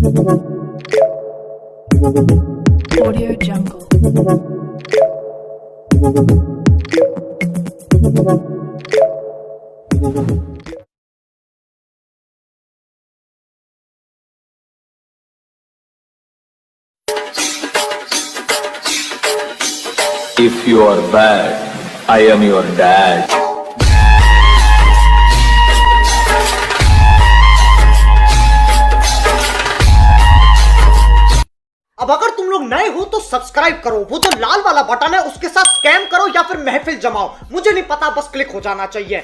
Audio Jungle. If you are bad, I am your dad. अब अगर तुम लोग नए हो तो सब्सक्राइब करो, वो जो लाल वाला बटन है उसके साथ स्कैम करो या फिर महफिल जमाओ, मुझे नहीं पता, बस क्लिक हो जाना चाहिए।